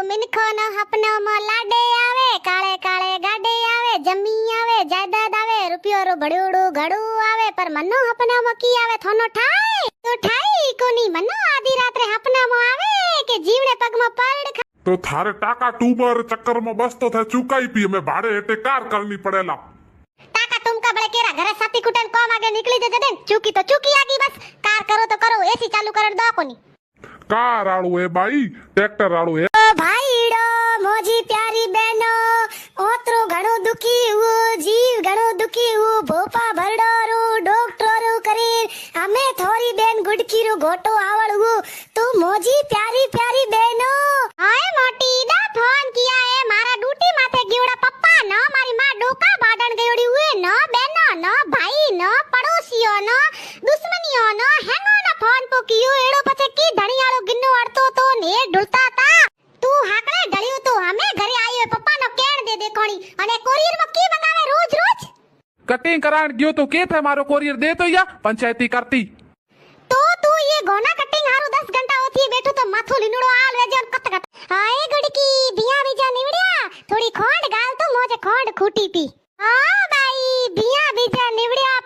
મિનખોનો હપનામાં લાડે આવે, કાળે કાળે ગાડે આવે, જમી આવે, જાયદાદ આવે, રૂપિયો રો ભડ્યુડું ઘડું આવે, પર મનો હપનામાં કી આવે થોનો ઠાય તો ઠાઈ કોની મનો આધી રાત્રે હપનામાં આવે કે જીવડે પગમાં પડ તો થારે टाका टूबर चक्कर में बस तो थे चुकाई पी हमें भाड़े हेटे कार करनी पड़ेला। टाका तुमका बड़े केरा घरे साथी कुटन कोम आगे निकली जदे देन चूकी तो चूकी आगी बस कार करो तो करो एसी चालू कर दो कोनी कार आड़ू है भाई ट्रैक्टर आड़ू है ओ भाईडो मोजी प्यारी बहनो ओतरो घणो दुखी हु जीव घणो दुखी हु भोपा भरडोरू डॉक्टरू करी हमें थोड़ी बेन गुडकी रो घोटो आवड़ू तू मोजी प्यारी प्यारी बहनो हाय मोटी दा फोन किया है मारा ड्यूटी माथे गयोड़ा पप्पा न मारी मां डोका बाडण गयोड़ी हुए न बहनो न भाई न पड़ोसियो न दुश्मनियो न हेंगो न फोन पो कियो एड़ो पछे की धणियाळो गिन्नो अड़तो तो ने ढुलता ता तू हाकड़े ढळ्यो तो हमें घरे आयो पप्पा नो केण दे देखोणी अने कोरियर में की मंगावे रोज रोज कटिंग कराण गयो तो के थे मारो कोरियर दे तो या पंचायती करती तो तू ये गोना कटिंग हारू 10 घंटा होती बैठो तो माथो लीनुड़ो आल वेजन कत कत हाय गुडकी बिया बीजा निवड़िया थोड़ी खोंड गाल तो मोजे खोंड खूटी थी हां भाई बिया बीजा निवड़िया